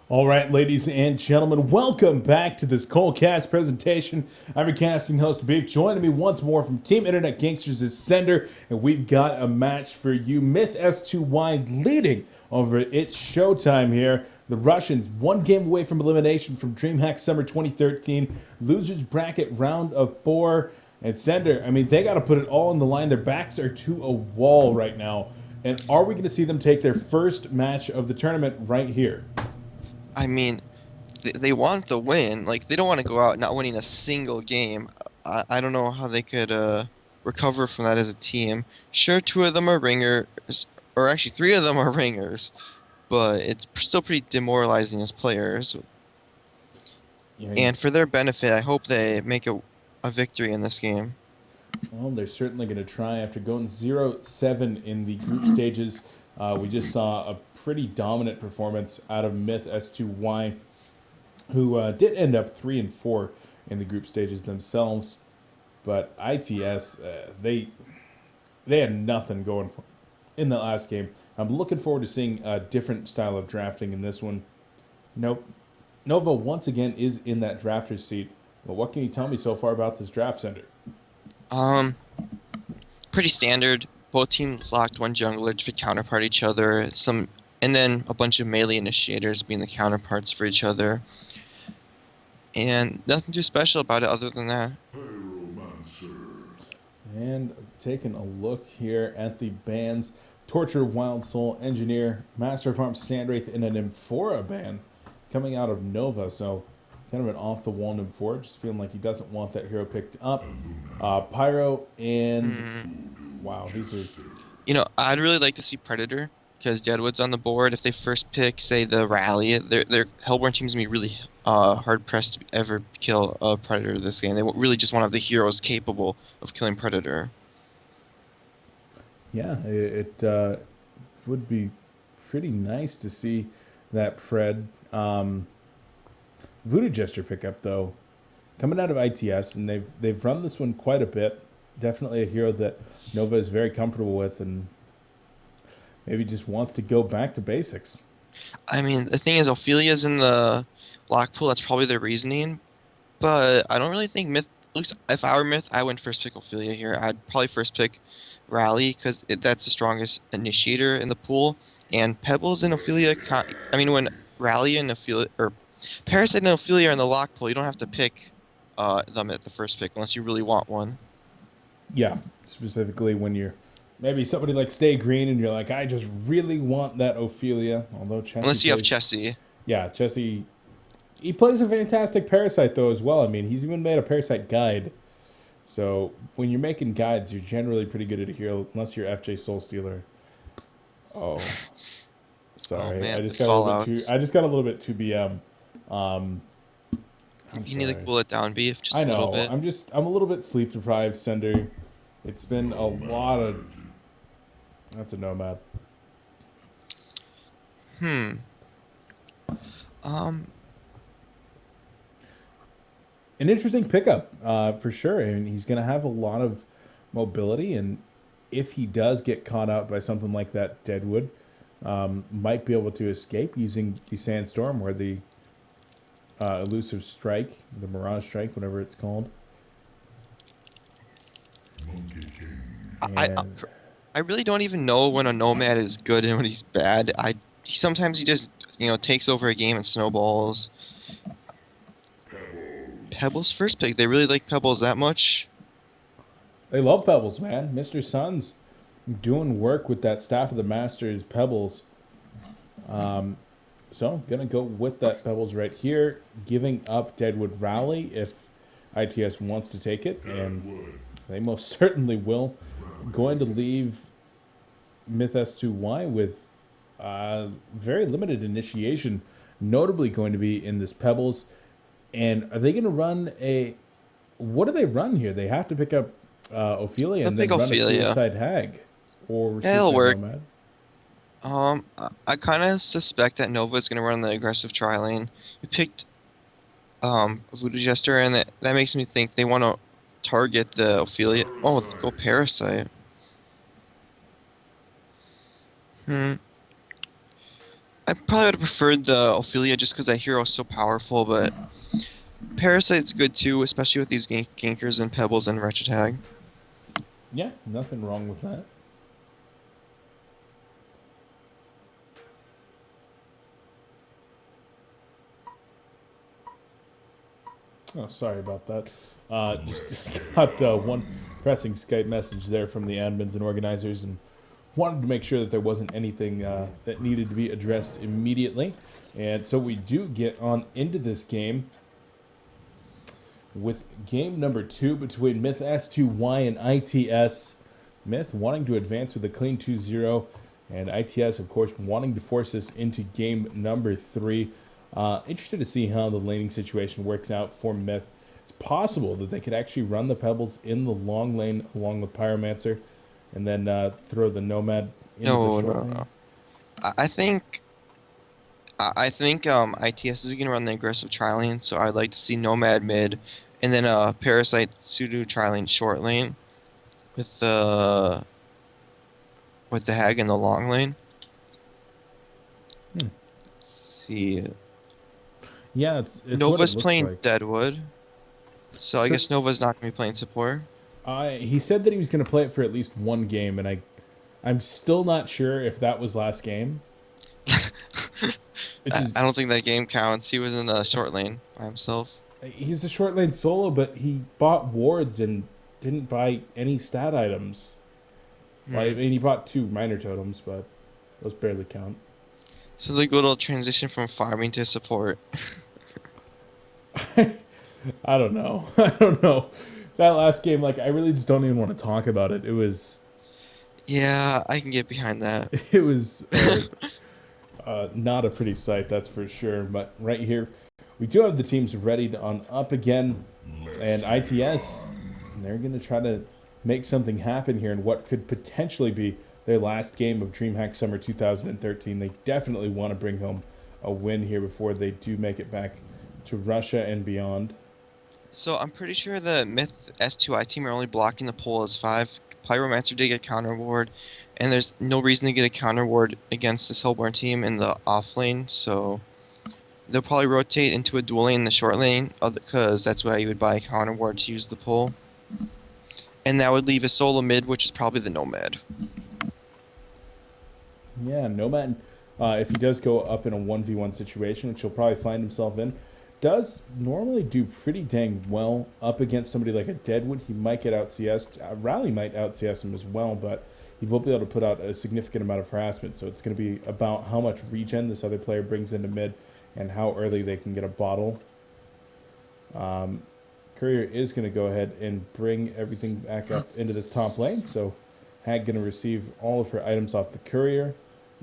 All right, ladies and gentlemen, welcome back to this Colecast presentation. I'm your casting host, Beef. Joining me once more from Team Internet Gangsters is Sender, and we've got a match for you. MiTH S2Y leading over It's Showtime here. The Russians, one game away from elimination from Dreamhack Summer 2013. Losers bracket round of 4. And Sender, I mean, they got to put it all on the line. Their backs are to a wall right now. And are we going to see them take their first match of the tournament right here? I mean, they want the win. Like, they don't want to go out not winning a single game. I don't know how they could recover from that as a team. Sure, two of them are ringers, or actually three of them are ringers, but it's still pretty demoralizing as players. Yeah, and for their benefit, I hope they make a victory in this game. Well, they're certainly going to try after going 0-7 in the group stages. We just saw a pretty dominant performance out of MiTH S2Y, who did end up 3-4 in the group stages themselves. But iTS, they had nothing going for in the last game. I'm looking forward to seeing a different style of drafting in this one. Nope. Nova once again is in that drafter's seat. But what can you tell me so far about this draft, Sender? Pretty standard. Both teams locked one jungler to counterpart each other. And then a bunch of melee initiators being the counterparts for each other. And nothing too special about it other than that. And taking a look here at the bans. Torture, Wild Soul, Engineer, Master of Arms, Sandwraith, and an Amphora ban coming out of Nova. So kind of an off-the-wall Amphora, just feeling like he doesn't want that hero picked up. Pyro and... Wow, these are... You know, I'd really like to see Predator, because Deadwood's on the board. If they first pick, say, the Rally, their Hellborn team's going to be really hard-pressed to ever kill a Predator this game. They really just want to have the heroes capable of killing Predator. Yeah, it would be pretty nice to see that Pred Voodoo Jester pickup, though, coming out of ITS, and they've run this one quite a bit. Definitely a hero that Nova is very comfortable with and maybe just wants to go back to basics. I mean, the thing is, Ophelia's in the lock pool. That's probably their reasoning. But I don't really think MiTH... At least if I were MiTH, I wouldn't first pick Ophelia here. I'd probably first pick Rally, because that's the strongest initiator in the pool. And Pebbles and Ophelia... I mean, when Rally and Ophelia... Or Parasite and Ophelia are in the lock pool, you don't have to pick them at the first pick unless you really want one. Yeah, specifically when you're maybe somebody like Stay Green and you're like, I just really want that Ophelia. Although Chessie Unless you have Chessie. Yeah, Chessie. He plays a fantastic Parasite, though, as well. I mean, he's even made a Parasite guide. So when you're making guides, you're generally pretty good at a hero, unless you're FJ Soul Stealer. Oh. Sorry. Oh, man, I just got a little bit too BM. You need to cool it down, Beef, just I a know. little bit. I'm a little bit sleep deprived, Sender. It's been a lot of... That's a Nomad. An interesting pickup, for sure. I mean, he's going to have a lot of mobility, and if he does get caught out by something like that, Deadwood might be able to escape using the Sandstorm or the Elusive Strike, the Mirage Strike, whatever it's called. I really don't even know when a Nomad is good and when he's bad. Sometimes he just takes over a game and snowballs. Pebbles first pick. They really like Pebbles that much. They love Pebbles, man. Mr. Sun's doing work with that Staff of the Masters Pebbles. So, gonna go with that Pebbles right here, giving up Deadwood Rally if ITS wants to take it, and they most certainly will. Going to leave MiTH S2Y with very limited initiation, notably going to be in this Pebbles. And are they going to run a... What do they run here? They have to pick up Ophelia and then run a Suicide Hag. Or it'll work. Nomad. I kind of suspect that Nova is going to run the aggressive tri lane. We picked Voodoo Jester, and that makes me think they want to target the Ophelia. Oh, go Parasite. I probably would have preferred the Ophelia just because that hero is so powerful, but Parasite's good too, especially with these gankers and Pebbles and Wretched Hag. Yeah, nothing wrong with that. Oh, sorry about that. Just got one pressing Skype message there from the admins and organizers, and wanted to make sure that there wasn't anything that needed to be addressed immediately. And so we do get on into this game with game number 2 between MiTH S2Y and iTS. MiTH wanting to advance with a clean 2-0, and iTS, of course, wanting to force us into game number 3. Interested to see how the laning situation works out for MiTH. It's possible that they could actually run the Pebbles in the long lane along with Pyromancer, and then throw the Nomad into the short lane. No. I think ITS is gonna run the aggressive tri-lane, so I'd like to see Nomad mid, and then Parasite Sudo tri-lane short lane with the Hag in the long lane. Let's see. Yeah, it's Nova's what it playing looks like. Deadwood, so I guess Nova's not gonna be playing support. He said that he was going to play it for at least one game, and I'm still not sure if that was last game. I don't think that game counts. He was in the short lane by himself. He's a short lane solo, but he bought wards and didn't buy any stat items. Well, I mean, he bought 2 minor totems, but those barely count. So the good old transition from farming to support. I don't know. I don't know. That last game, like, I really just don't even want to talk about it. It was... Yeah, I can get behind that. It was not a pretty sight, that's for sure. But right here, we do have the teams ready on up again. And ITS, they're going to try to make something happen here in what could potentially be their last game of Dreamhack Summer 2013. They definitely want to bring home a win here before they do make it back to Russia and beyond. So I'm pretty sure the MiTH S2I team are only blocking the pole as 5. Pyromancer did get counter ward, and there's no reason to get a counter ward against this Hellborn team in the off lane, so they'll probably rotate into a dual lane in the short lane, because that's why you would buy a counter ward to use the pole. And that would leave a solo mid, which is probably the Nomad. Yeah, Nomad, if he does go up in a 1v1 situation, which he'll probably find himself in, does normally do pretty dang well up against somebody like a Deadwood. He might get out CS'd. Rally might out CS him as well, but he will be able to put out a significant amount of harassment. So it's going to be about how much regen this other player brings into mid and how early they can get a bottle. Courier is going to go ahead and bring everything back up into this top lane. So Hag going to receive all of her items off the Courier.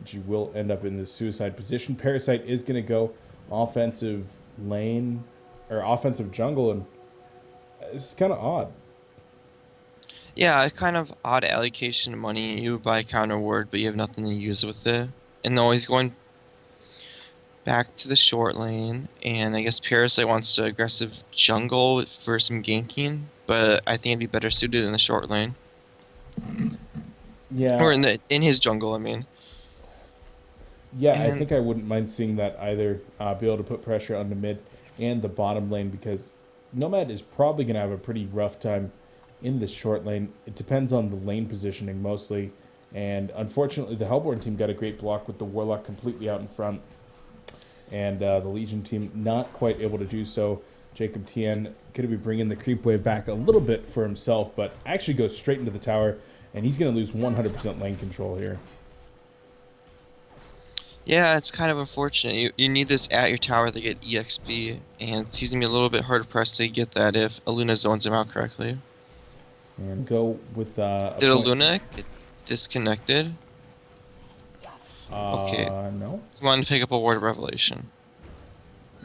She will end up in the suicide position. Parasite is going to go offensive lane or offensive jungle, and it's kind of odd. Yeah, kind of odd allocation of money. You buy a counter ward, but you have nothing to use with it. And now he's going back to the short lane, and I guess Parasite wants to aggressive jungle for some ganking, but I think it'd be better suited in the short lane. Yeah. Or in his jungle, I mean. Yeah, I think I wouldn't mind seeing that either. Be able to put pressure on the mid and the bottom lane, because Nomad is probably going to have a pretty rough time in the short lane. It depends on the lane positioning mostly. And unfortunately, the Hellborn team got a great block with the Warlock completely out in front. And the Legion team not quite able to do so. Jacob Tien going to be bringing the creep wave back a little bit for himself, but actually goes straight into the tower. And he's going to lose 100% lane control here. Yeah, it's kind of unfortunate. You need this at your tower to get EXP, and he's going to be a little bit harder pressed to get that if Aluna zones him out correctly. And go with... Did Aluna get disconnected? Okay. No. He wanted to pick up a Ward of Revelation.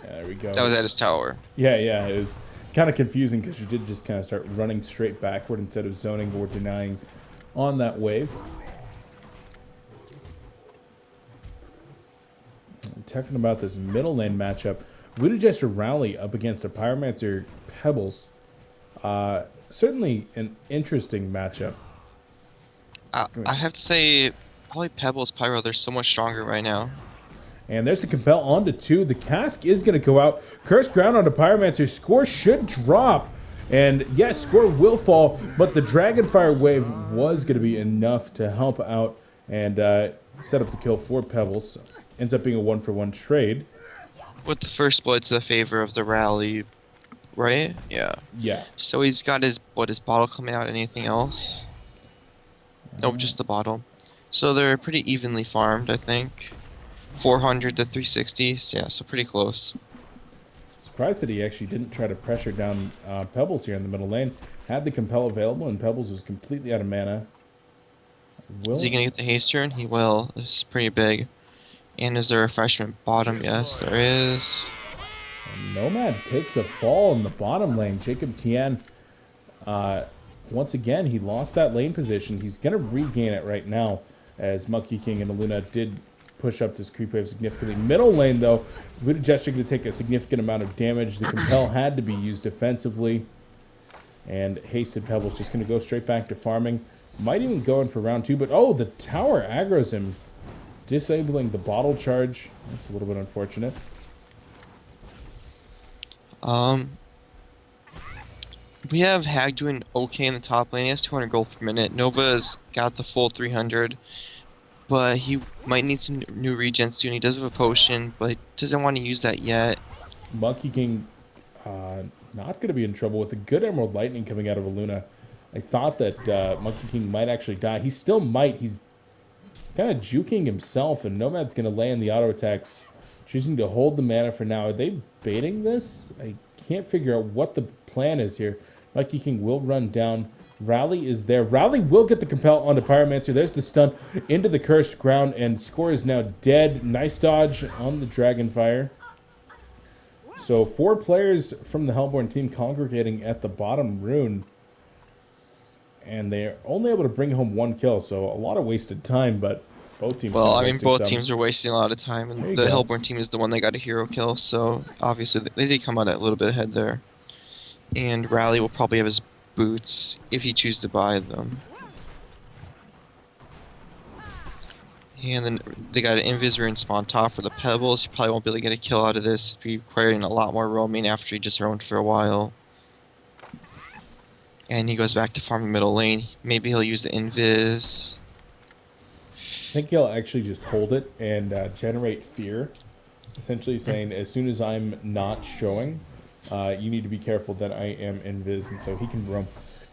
Yeah, there we go. That was at his tower. Yeah, it was kind of confusing because you did just kind of start running straight backward instead of zoning or denying on that wave. Talking about this middle lane matchup, Voodoo Jester Rally up against a Pyromancer Pebbles. Certainly an interesting matchup. I have to say, probably Pebbles Pyro, they're so much stronger right now. And there's the compel onto 2. The cask is going to go out. Cursed ground onto Pyromancer. Score should drop. And yes, score will fall, but the Dragonfire wave was going to be enough to help out and set up the kill for Pebbles. Ends up being a 1-for-1 trade. With the first blood to the favor of the rally, right? Yeah. Yeah. So he's got his bottle coming out. Anything else? Nope, just the bottle. So they're pretty evenly farmed, I think. 400 to 360. Yeah, so pretty close. Surprised that he actually didn't try to pressure down Pebbles here in the middle lane. Had the compel available, and Pebbles was completely out of mana. Is he gonna get the haste turn? He will. This is pretty big. And is there a refreshment bottom? Yes, there is. And Nomad takes a fall in the bottom lane. Jacob Tien, once again, he lost that lane position. He's going to regain it right now, as Monkey King and Aluna did push up this creep wave significantly. Middle lane, though, Voodoo Jester going to take a significant amount of damage. The compel had to be used defensively. And Hasted Pebbles just going to go straight back to farming. Might even go in for round 2, but oh, the tower aggroes him, disabling the bottle charge. That's a little bit unfortunate. We have Hag doing okay in the top lane. He has 200 gold per minute. Nova's got the full 300, but he might need some new regens soon. He does have a potion, but he doesn't want to use that yet. Monkey King not going to be in trouble with a good Emerald Lightning coming out of Aluna. I thought that Monkey King might actually die. He still might. He's kind of juking himself, and Nomad's going to lay in the auto attacks, choosing to hold the mana for now. Are they baiting this? I can't figure out what the plan is here. Monkey King will run down. Rally is there. Rally will get the compel onto Pyromancer. There's the stun into the cursed ground, and score is now dead. Nice dodge on the Dragonfire. So 4 players from the Hellborn team congregating at the bottom rune. And they're only able to bring home 1 kill, so a lot of wasted time, but both teams. Well, I mean, both teams are wasting a lot of time, and the Hellborn team is the one that got a hero kill, so obviously they did come out a little bit ahead there. And Rally will probably have his boots if he chooses to buy them. And then they got an Invis rune spawn top for the Pebbles. He probably won't be able to get a kill out of this, requiring a lot more roaming after he just roamed for a while. And he goes back to farming middle lane. Maybe he'll use the Invis. I think he'll actually just hold it and generate fear. Essentially saying, as soon as I'm not showing, you need to be careful that I am Invis. And so he can roam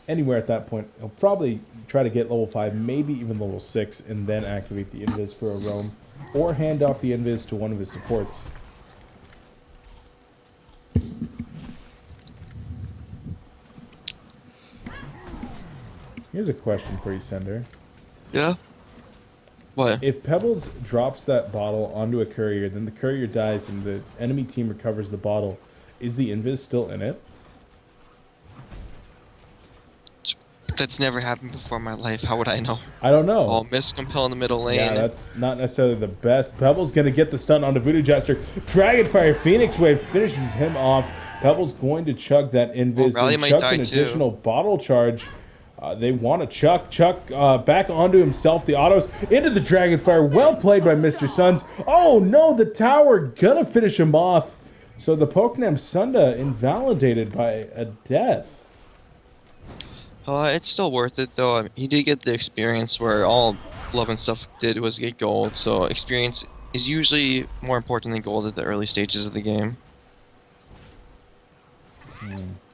anywhere at that point. He'll probably try to get level 5, maybe even level 6, and then activate the Invis for a roam. Or hand off the Invis to one of his supports. Here's a question for you, Sender. Yeah? What? If Pebbles drops that bottle onto a courier, then the courier dies and the enemy team recovers the bottle, is the Invis still in it? That's never happened before in my life. How would I know? I don't know. Oh, miss compel in the middle lane. Yeah, that's not necessarily the best. Pebbles going to get the stun onto Voodoo Jester. Dragonfire Phoenix Wave finishes him off. Pebbles going to chug that Invis and chucks an additional bottle charge. They want to chuck back onto himself. The autos into the Dragonfire. Well played by Mr. Suns. Oh no, the tower gonna finish him off. So the Pokenam Sunda invalidated by a death. It's still worth it though. I mean, he did get the experience where all Love and stuff did was get gold. So experience is usually more important than gold at the early stages of the game.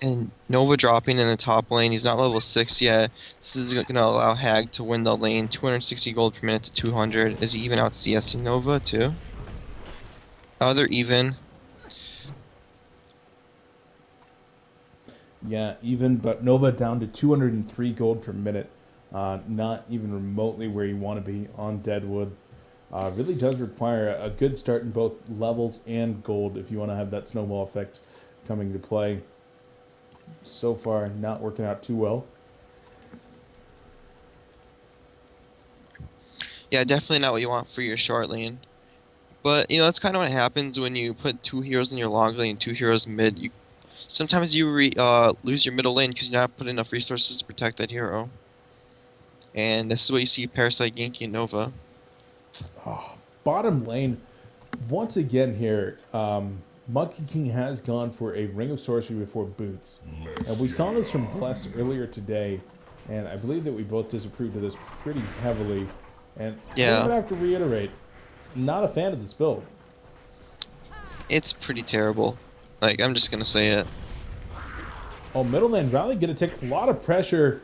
And Nova dropping in the top lane. He's not level 6 yet. This is going to allow Hag to win the lane. 260 gold per minute to 200. Is he even out CSing Nova too? Oh, they're even. Yeah, even, but Nova down to 203 gold per minute. Not even remotely where you want to be on Deadwood. Really does require a good start in both levels and gold if you want to have that snowball effect coming to play. So far, not working out too well. Yeah, definitely not what you want for your short lane. But, you know, that's kind of what happens when you put 2 heroes in your long lane and 2 heroes mid. Sometimes you lose your middle lane because you're not putting enough resources to protect that hero. And this is what you see Parasite ganking Nova. Oh, bottom lane Once again here, Monkey King has gone for a Ring of Sorcery before Boots. And we saw this from Bless earlier today, and I believe that we both disapproved of this pretty heavily. And I'm Yeah, gonna have to reiterate, not a fan of this build. it's pretty terrible. Like, I'm just gonna say it. Oh, middle lane, Rally gonna take a lot of pressure.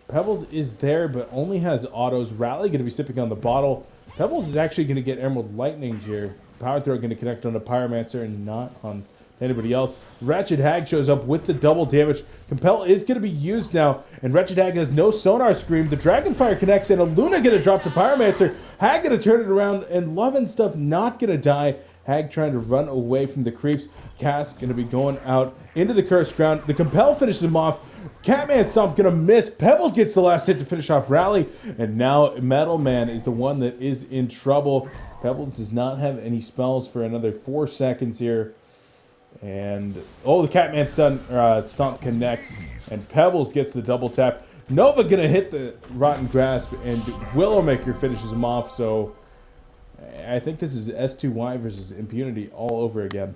Pebbles is there, but only has autos. Rally gonna be sipping on the bottle. Pebbles is actually gonna get Emerald Lightning here. Power Throw gonna connect on a Pyromancer and not on anybody else. Wretched Hag shows up with the double damage. Compel is gonna be used now, and Wretched Hag has no Sonar Scream. The Dragonfire connects, and a Luna gonna drop the Pyromancer. Hag gonna turn it around, and Love and Stuff not gonna die. Hag trying to run away from the creeps. Cass gonna be going out into the cursed ground. The Compel finishes him off. Catman Stomp gonna miss. Pebbles gets the last hit to finish off Rally. And now Metal Man is the one that is in trouble. Pebbles does not have any spells for another 4 seconds here. And, oh, the Catman Stomp connects. And Pebbles gets the double tap. Nova gonna hit the Rotten Grasp. And Willowmaker finishes him off. So I think this is S2Y versus Impunity all over again.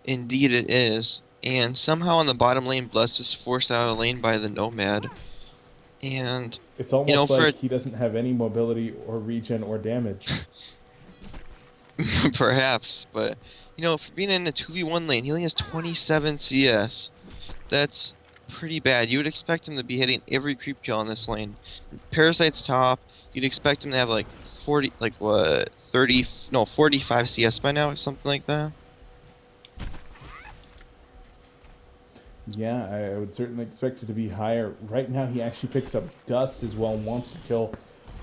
Indeed it is. And somehow on the bottom lane, Bless is forced out of lane by the Nomad. And, It's almost for like he doesn't have any mobility or regen or damage. perhaps, but, for being in a 2v1 lane, he only has 27 CS. That's pretty bad. You would expect him to be hitting every creep kill on this lane. Parasite's top, you'd expect him to have like 40, like what, 30, no, 45 CS by now or something like that. Yeah, I would certainly expect it to be higher. Right now, he actually picks up Dust as well and wants to kill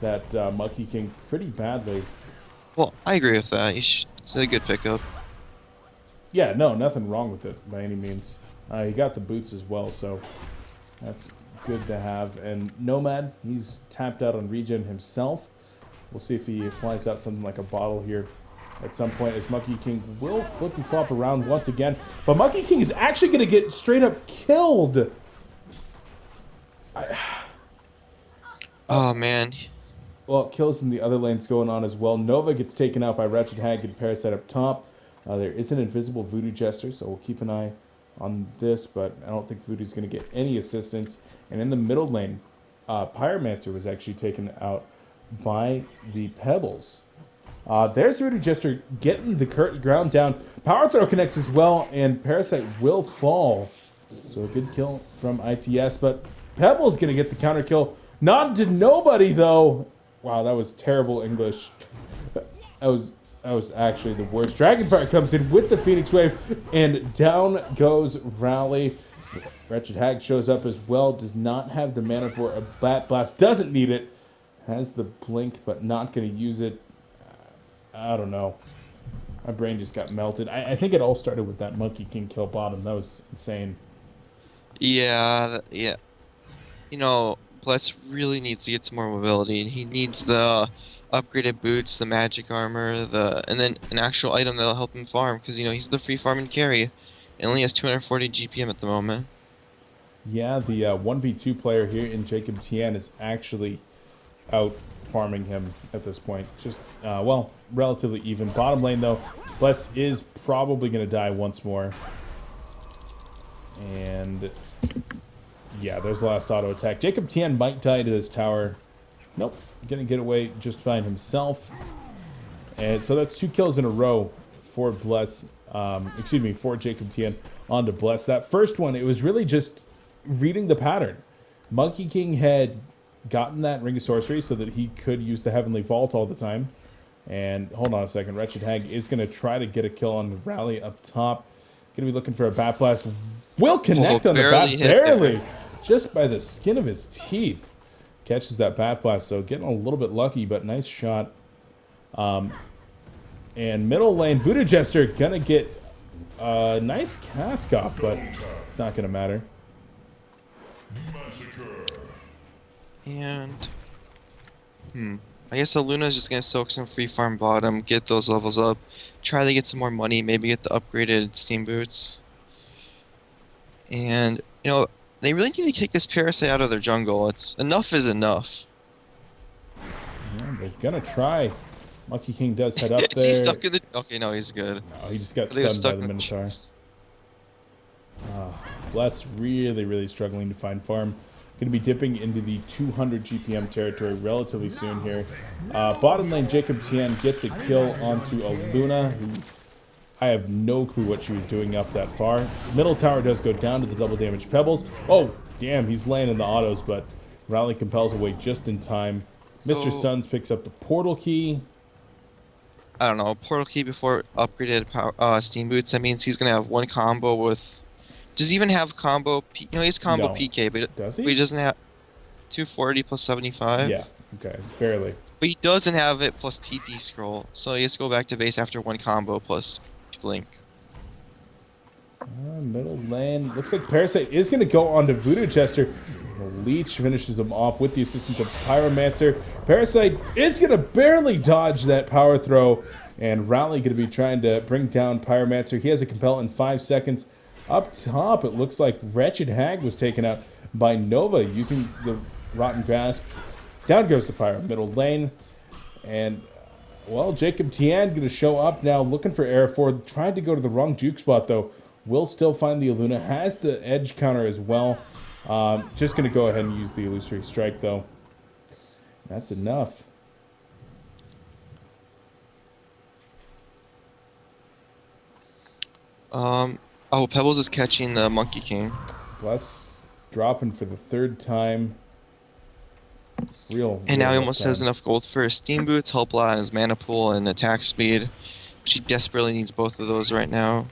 that Monkey King pretty badly. Well, I agree with that. It's a good pickup. Yeah, no, nothing wrong with it by any means. He got the boots as well, so that's good to have. And Nomad, he's tapped out on regen himself. We'll see if he flies out something like a bottle here at some point, as Monkey King will flip and flop around once again. But Monkey King is actually going to get straight up killed. Oh, man. Well, kills in the other lanes going on as well. Nova gets taken out by Wretched Hag and Parasite up top. There is an invisible Voodoo Jester, so we'll keep an eye on this, but I don't think Voodoo's going to get any assistance. And in the middle lane, Pyromancer was actually taken out by the Pebbles. There's Voodoo Jester getting the ground down. Power Throw connects as well, and Parasite will fall. So a good kill from iTS, but Pebble's going to get the counter kill. Not to nobody, though. Wow, that was terrible English. That was actually the worst. Dragonfire comes in with the Phoenix Wave, and down goes Rally. Wretched Hag shows up as well. Does not have the mana for a Bat Blast. Doesn't need it. Has the blink, but not going to use it. I don't know. My brain just got melted. I think it all started with that Monkey King kill bottom. That was insane. Yeah, yeah. Bless really needs to get some more mobility. He needs the upgraded boots, the magic armor, and then an actual item that'll help him farm, because he's the free farming carry. He only has 240 GPM at the moment. Yeah, the 1v2 player here in Jacob Tien is actually out farming him at this point. Just, well, relatively even. Bottom lane, though, Bless is probably going to die once more. And yeah, there's the last auto attack. Jacob Tien might die to this tower. Nope, going to get away just fine himself. And so that's 2 kills in a row for Bless. For Jacob Tien onto Bless. That first one, it was really just reading the pattern. Monkey King had gotten that Ring of Sorcery so that he could use the Heavenly Vault all the time. And hold on a second, Wretched Hag is going to try to get a kill on the Rally up top. Going to be looking for a Bat Blast. Will connect on the Bat, barely, just by the skin of his teeth. Catches that Bat Blast, so getting a little bit lucky, but nice shot. And middle lane, Voodoo Jester going to get a nice cast off, but it's not going to matter. And I guess Luna's just gonna soak some free farm bottom, get those levels up, try to get some more money, maybe get the upgraded steam boots. And they really need to kick this Parasite out of their jungle. Enough is enough. Yeah, they're gonna try. Monkey King does head up Is he there. stuck in the? Okay, no, he's good. No, he just got I think I was stunned by stuck the in Minotaur. Jeez. Bless really struggling to find farm. Going to be dipping into the 200 GPM territory relatively soon here. Bottom lane, Jacob Tien gets a kill onto a Luna, who I have no clue what she was doing up that far. Middle tower does go down to the double damage Pebbles. Oh, damn, he's laying in the autos, but Rally compels away just in time. Mr. Suns picks up the portal key. I don't know, portal key before upgraded power, steam boots. That means he's gonna have one combo with. Does he even have combo? He has combo No. PK, but Does he? But he doesn't have 240 plus 75. Yeah, okay, barely. But he doesn't have it plus TP scroll, so he has to go back to base after one combo plus blink. Middle lane. Looks like Parasite is going to go on to Voodoo Chester. Leech finishes him off with the assistance of Pyromancer. Parasite is going to barely dodge that power throw. And Rally going to be trying to bring down Pyromancer. He has a compel in 5 seconds. Up top, it looks like Wretched Hag was taken out by Nova using the Rotten Grasp. Down goes the Pyro. Middle lane. And, well, Jacob Tien going to show up now looking for Ro4. Trying to go to the wrong juke spot, though. Will still find the Illuna. Has the edge counter as well. Just going to go ahead and use the Illusory Strike, though. That's enough. Oh, Pebbles is catching the Monkey King. Bless dropping for the 3rd time. And now he almost has enough gold for his Steam Boots, help a lot on his mana pool, and attack speed. She desperately needs both of those right now.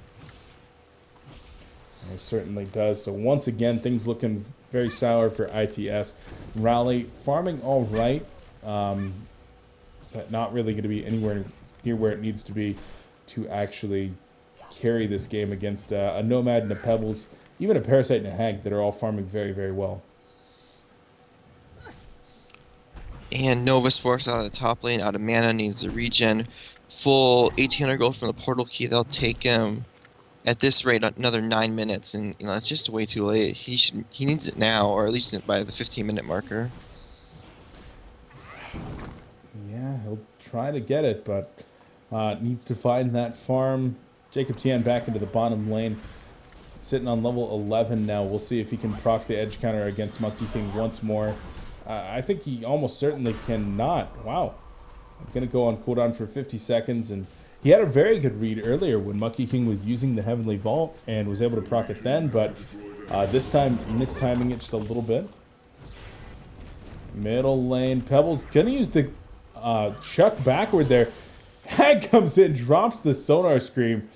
It certainly does. So once again, things looking very sour for ITS. Rally farming all right, but not really going to be anywhere near where it needs to be to actually carry this game against a Nomad and a Pebbles, even a Parasite and a Hag that are all farming very well. And Nova's forced out of the top lane, out of mana, needs the regen. Full 1800 gold from the portal key. They'll take him at this rate another 9 minutes, and you know it's just way too late. He needs it now, or at least by the 15-minute marker. Yeah, he'll try to get it, but needs to find that farm. Jacob Tien back into the bottom lane, sitting on level 11 now. We'll see if he can proc the edge counter against Monkey King once more. I think he almost certainly cannot. Wow. I'm going to go on cooldown for 50 seconds, and he had a very good read earlier when Monkey King was using the Heavenly Vault and was able to proc it then, but this time mistiming it just a little bit. Middle lane. Pebbles going to use the chuck backward there. Hag comes in, drops the Sonar Scream.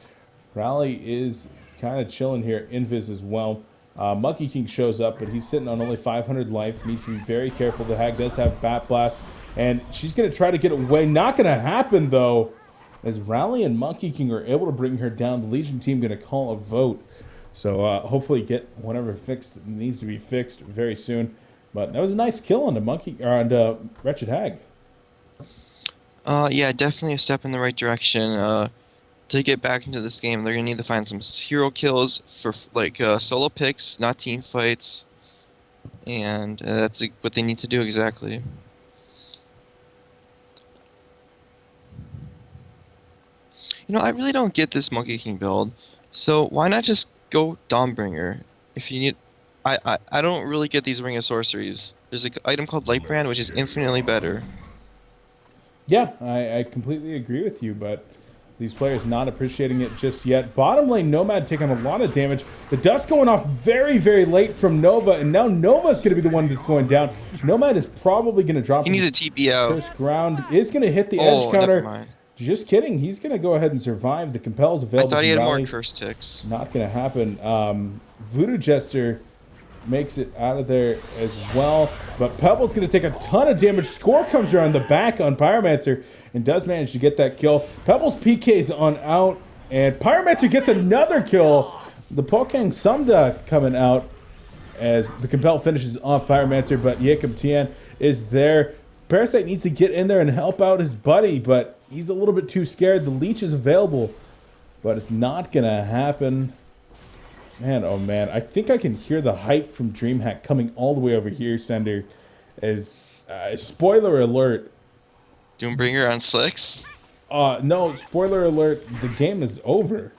Rally is kind of chilling here. Invis as well. Monkey King shows up, but he's sitting on only 500 life. Needs to be very careful. The Hag does have Bat Blast, and she's going to try to get away. Not going to happen, though, as Rally and Monkey King are able to bring her down. The Legion team going to call a vote. So hopefully get whatever fixed needs to be fixed very soon. But that was a nice kill on the Wretched Hag. Yeah, definitely a step in the right direction. To get back into this game, they're gonna need to find some hero kills for like solo picks, not team fights, and that's what they need to do exactly. You know, I really don't get this Monkey King build. So why not just go Dawnbringer? If you need, I don't really get these Ring of Sorceries. There's an item called Lightbrand, which is infinitely better. Yeah, I completely agree with you, but these players not appreciating it just yet. Bottom lane, Nomad taking a lot of damage. The dust going off very late from Nova, and now Nova's going to be the one that's going down. Nomad is probably going to drop. He needs a TP out. First ground is going to hit the edge counter. Just kidding. He's going to go ahead and survive. The compel's available. I thought he had more curse ticks. Not going to happen. Voodoo Jester makes it out of there as well, but Pebble's going to take a ton of damage. Score comes around the back on Pyromancer and does manage to get that kill. Pebble's PK's on out, and Pyromancer gets another kill. The Pokang Sumda coming out as the compel finishes off Pyromancer, but Jacob Tien is there. Parasite needs to get in there and help out his buddy, but he's a little bit too scared. The leech is available, but it's not going to happen. Man, oh man, I think I can hear the hype from Dreamhack coming all the way over here, Sender. As spoiler alert, Doombringer on slicks. No, spoiler alert, the game is over.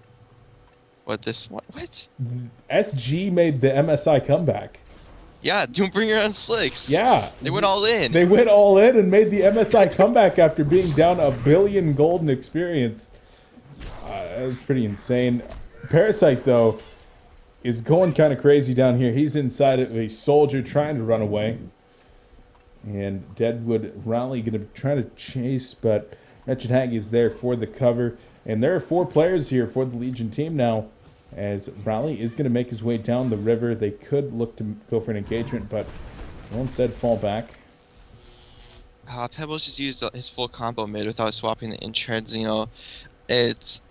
What? SG made the MSI comeback. Yeah, Doombringer on slicks. Yeah. They went all in. They went all in and made the MSI comeback after being down 1 billion golden experience. That's pretty insane. Parasite, though, is going kind of crazy down here. He's inside of a soldier trying to run away. And Deadwood Raleigh going to try to chase, but Wretched Hag is there for the cover. And there are 4 players here for the Legion team now, as Raleigh is going to make his way down the river. They could look to go for an engagement, but will instead fall back. Pebbles just used his full combo mid without swapping the intreads. You know, it's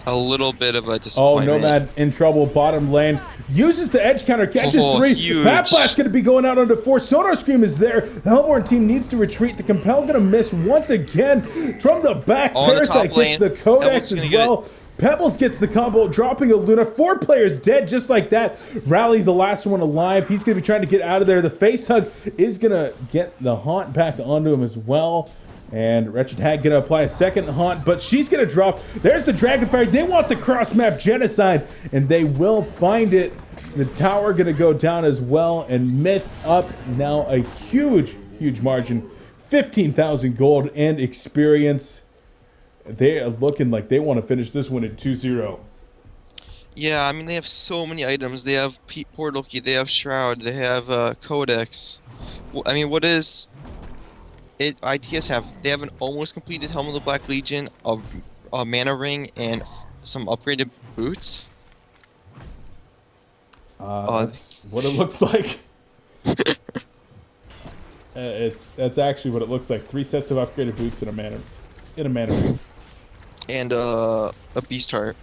a little bit of a Oh, disappointment. Nomad in trouble. Bottom lane. Uses the edge counter. Catches 3. Huge. Bat Blast going to be going out onto 4. Sonar Scream is there. The Hellborn team needs to retreat. The Compel going to miss once again from the back. On the Parasite top gets lane. the Codex Pebbles as well. Pebbles gets the combo, dropping a Luna. 4 players dead just like that. Rally, the last one alive. He's going to be trying to get out of there. The face hug is going to get the haunt back onto him as well. And Wretched Hag going to apply a second haunt, but she's going to drop. There's the Dragonfire. They want the cross-map genocide, and they will find it. The tower going to go down as well, and MiTH up now a huge, huge margin. 15,000 gold and experience. They are looking like they want to finish this one at 2-0. Yeah, I mean, they have so many items. They have Portal Key, they have Shroud, they have Codex. I mean, what is it? ITS have? They have an almost completed Helm of the Black Legion, a Mana Ring, and some upgraded boots. That's what it looks like. That's actually what it looks like. 3 sets of upgraded boots and a mana ring. And a Beast Heart.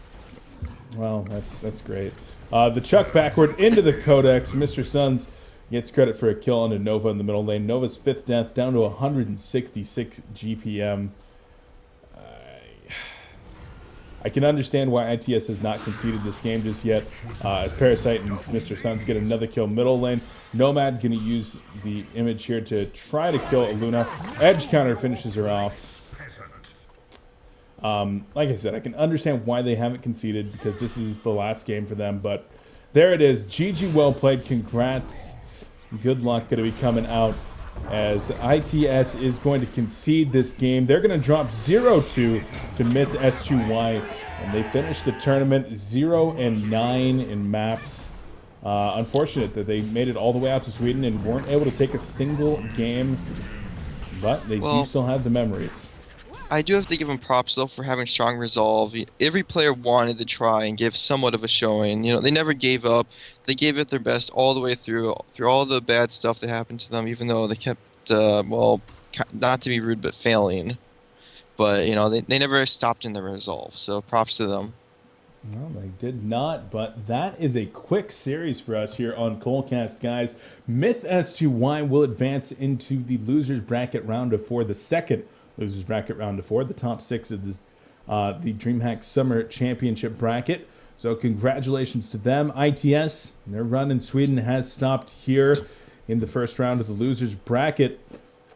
Well, that's great. The chuck backward into the Codex. Mr. Suns gets credit for a kill onto Nova in the middle lane. Nova's 5th death, down to 166 GPM. I can understand why ITS has not conceded this game just yet. As Parasite and Mr. Suns get another kill middle lane. Nomad going to use the image here to try to kill Luna. Edge counter finishes her off. Like I said, I can understand why they haven't conceded because this is the last game for them. But there it is. GG, well played. Congrats. Good luck going to be coming out as ITS is going to concede this game. They're going to drop 0-2 to MiTH S2Y. And they finish the tournament 0-9 in maps. Unfortunate that they made it all the way out to Sweden and weren't able to take a single game. But they do still have the memories. I do have to give them props though for having strong resolve. Every player wanted to try and give somewhat of a showing. You know, they never gave up. They gave it their best all the way through all the bad stuff that happened to them. Even though they kept, well, not to be rude, but failing. But you know, they never stopped in their resolve. So props to them. Well, they did not, but that is a quick series for us here on Colecast, guys. MiTH S2Y will advance into the losers bracket round of 4, the second losers bracket round of 4, the top 6 of this, the Dreamhack Summer Championship bracket. So congratulations to them. ITS, their run in Sweden has stopped here in the first round of the losers bracket.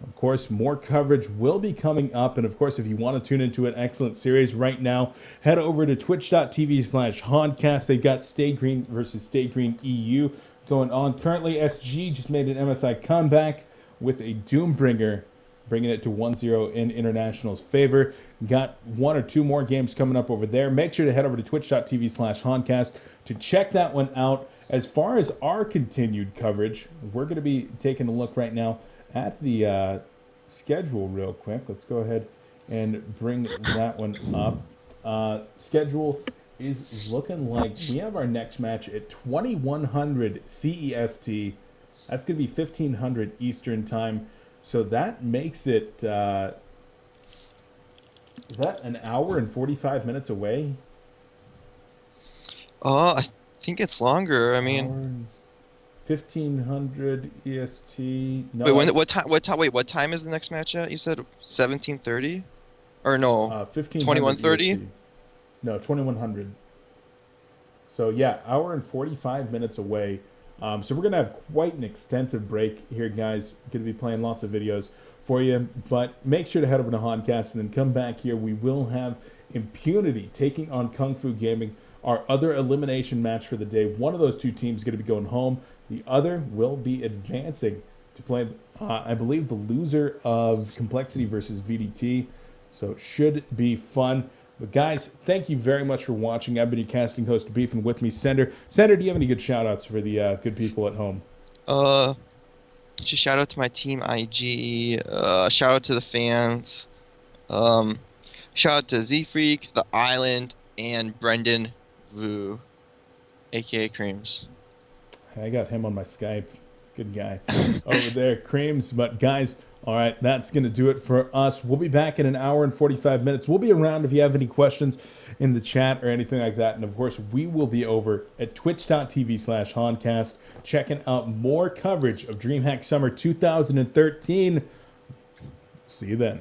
Of course, more coverage will be coming up. And of course, if you want to tune into an excellent series right now, head over to twitch.tv/Hodcast. They've got Stay Green versus Stay Green EU going on. Currently, SG just made an MSI comeback with a Doombringer, bringing it to 1-0 in International's favor. Got 1 or 2 more games coming up over there. Make sure to head over to twitch.tv/Hodcast to check that one out. As far as our continued coverage, we're going to be taking a look right now at the schedule real quick. Let's go ahead and bring that one up. Schedule is looking like we have our next match at 2100 CEST. That's going to be 1500 Eastern time. So that makes it, is that an hour and 45 minutes away? I think it's longer. I mean, 1500 EST. No, wait, what time is the next match at? You said 17:30, or no? 21:30. No, 2100. So yeah, hour and 45 minutes away. So we're gonna have quite an extensive break here, guys. Gonna be playing lots of videos for you. But make sure to head over to Honcast and then come back here. We will have Impunity taking on Kung Fu Gaming, our other elimination match for the day. One of those two teams is going to be going home. The other will be advancing to play, I believe, the loser of Complexity versus VDT. So it should be fun. But guys, thank you very much for watching. I've been your casting host, Beef, and with me, Sender. Sender, do you have any good shout-outs for the good people at home? Just shout out to my team IG. Shout out to the fans. Shout out to Z Freak, The Island, and Brendan Vu, aka Creams. I got him on my Skype. Good guy over there, Creams. But guys, all right, that's going to do it for us. We'll be back in an hour and 45 minutes. We'll be around if you have any questions in the chat or anything like that. And of course, we will be over at twitch.tv/Honcast checking out more coverage of Dreamhack Summer 2013. See you then.